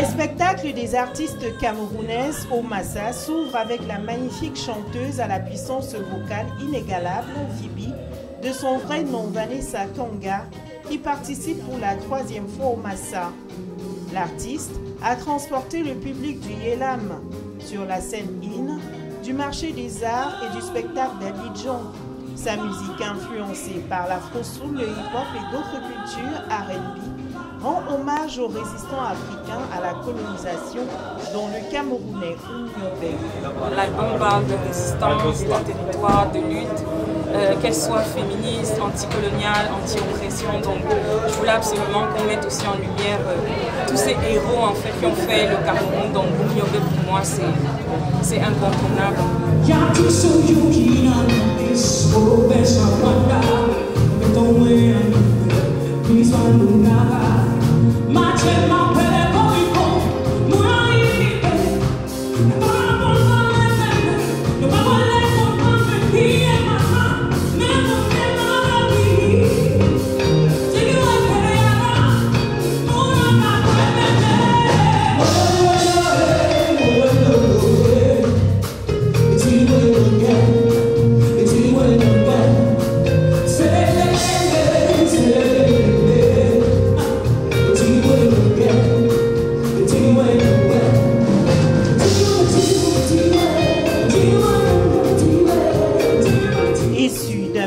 Les spectacles des artistes camerounaises au Massa s'ouvrent avec la magnifique chanteuse à la puissance vocale inégalable, Vibi, de son vrai nom Vanessa Kanga, qui participe pour la 3e fois au Massa. L'artiste a transporté le public du Yelam sur la scène IN, du marché des arts et du spectacle d'Abidjan. Sa musique influencée par l'afro-soul, le hip-hop et d'autres cultures R&B rend hommage aux résistants africains à la colonisation, dont le Camerounais Oumniobé. L'album parle de résistance, de territoire, de lutte, qu'elle soit féministe, anticoloniale, anti-oppression. Donc je voulais absolument qu'on mette aussi en lumière tous ces héros en fait, qui ont fait le Cameroun. Donc Oumniobé pour moi c'est incontournable.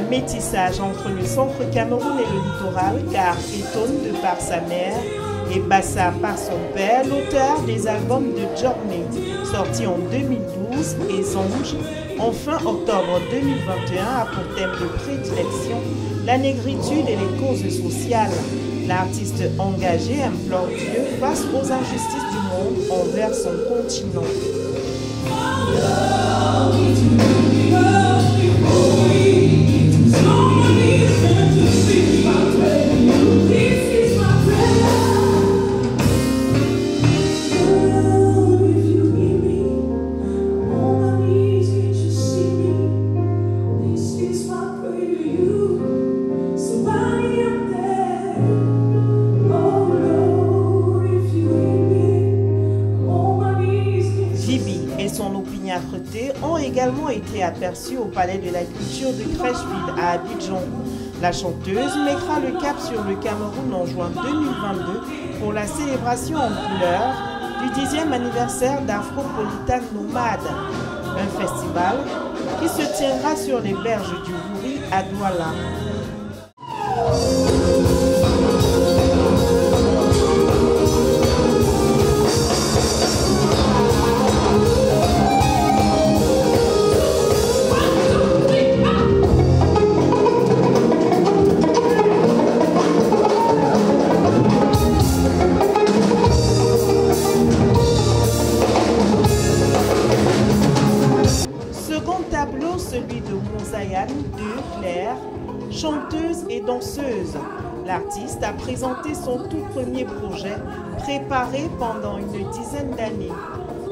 Métissage entre le centre Cameroun et le littoral, car Etone de par sa mère et Bassa par son père, l'auteur des albums de Journey, sorti en 2012, et Zonge, en fin octobre 2021, a pour thème de prédilection la négritude et les causes sociales. L'artiste engagé implore Dieu face aux injustices du monde envers son continent. Vibi et son opiniâtreté ont également été aperçus au Palais de la Culture de Crècheville à Abidjan. La chanteuse mettra le cap sur le Cameroun en juin 2022 pour la célébration en couleurs du 10e anniversaire d'Afropolitan Nomade, un festival qui se tiendra sur les berges du Wouri à Douala. Celui de Mozaïane de Claire, chanteuse et danseuse. L'artiste a présenté son tout premier projet, préparé pendant une dizaine d'années.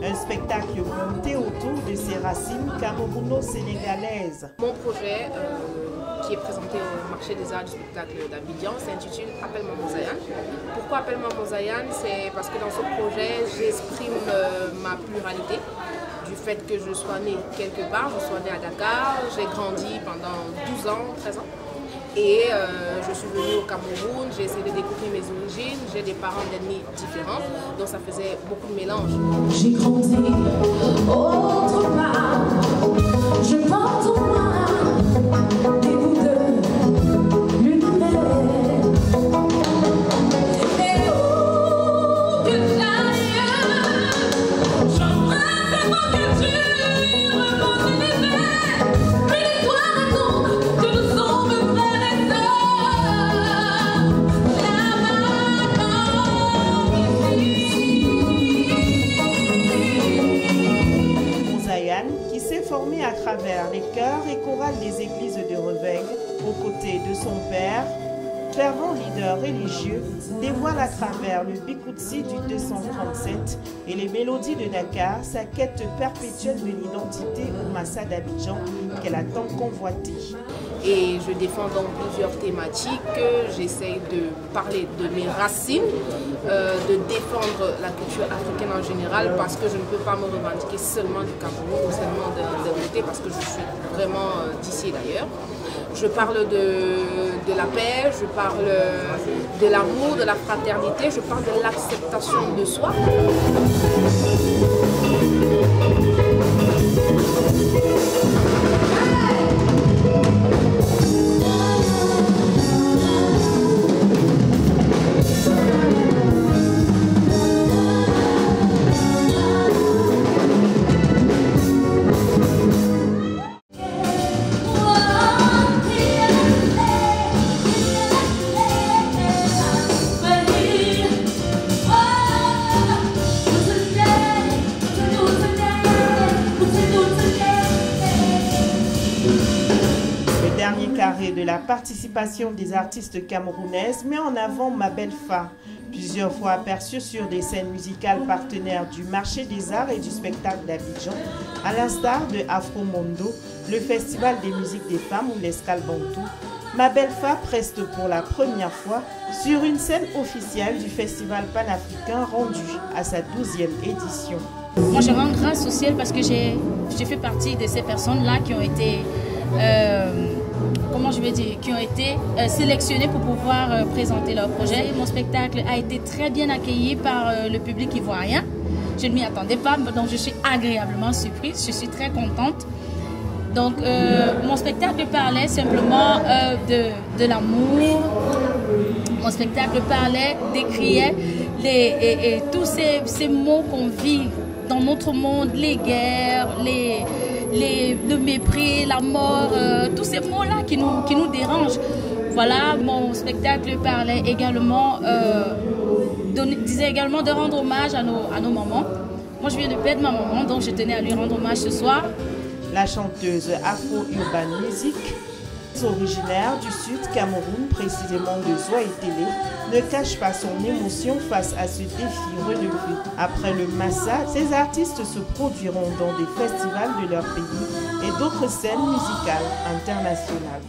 Un spectacle monté autour de ses racines camerouno-sénégalaises. Mon projet, qui est présenté au marché des arts du spectacle d'Abidjan, s'intitule Appelle-moi Mozaïane. Pourquoi Appelle-moi Mozaïane? C'est parce que dans ce projet, j'exprime ma pluralité. Du fait que je sois née quelque part, je sois née à Dakar, j'ai grandi pendant 12 ans, 13 ans. Et je suis venue au Cameroun, j'ai essayé de découvrir mes origines, j'ai des parents d'ennemis différents, donc ça faisait beaucoup de mélange. J'ai grandi autre part, je porte en moi des bouts de lumière. Qui s'est formé à travers les chœurs et chorales des églises de Reveil, aux côtés de son père, fervent leader religieux, dévoile à travers le Bikoutsi du 237 et les mélodies de Dakar sa quête perpétuelle de l'identité au Massa d'Abidjan qu'elle a tant convoité. Et je défends donc plusieurs thématiques. J'essaye de parler de mes racines, de défendre la culture africaine en général, parce que je ne peux pas me revendiquer seulement du Cameroun ou seulement d'un côté, parce que je suis vraiment d'ici d'ailleurs. Je parle de la paix, je parle de l'amour, de la fraternité, je parle de l'acceptation de soi. Carré de la participation des artistes camerounaises met en avant Mabel Fa, plusieurs fois aperçue sur des scènes musicales partenaires du marché des arts et du spectacle d'Abidjan, à l'instar de Afro Mondo, le festival des musiques des femmes ou l'Escale Bantou. Mabel Fa preste pour la première fois sur une scène officielle du festival panafricain rendu à sa 12e édition. Moi je rends grâce au ciel parce que j'ai fait partie de ces personnes-là qui ont été qui ont été sélectionnés pour pouvoir présenter leur projet. Mon spectacle a été très bien accueilli par le public ivoirien. Je ne m'y attendais pas, donc je suis agréablement surprise, je suis très contente. Donc mon spectacle parlait simplement de l'amour. Mon spectacle parlait, décriait tous ces mots qu'on vit dans notre monde, les guerres, le mépris, la mort, tous ces mots-là qui nous dérangent. Voilà, mon spectacle parlait également, disait également de rendre hommage à nos mamans. Moi, je viens de perdre ma maman, donc je tenais à lui rendre hommage ce soir. La chanteuse Afro-Urban Music, originaire du Sud Cameroun, précisément de Zouaïtélé, ne cache pas son émotion face à ce défi relevé. Après le Massa, ces artistes se produiront dans des festivals de leur pays et d'autres scènes musicales internationales.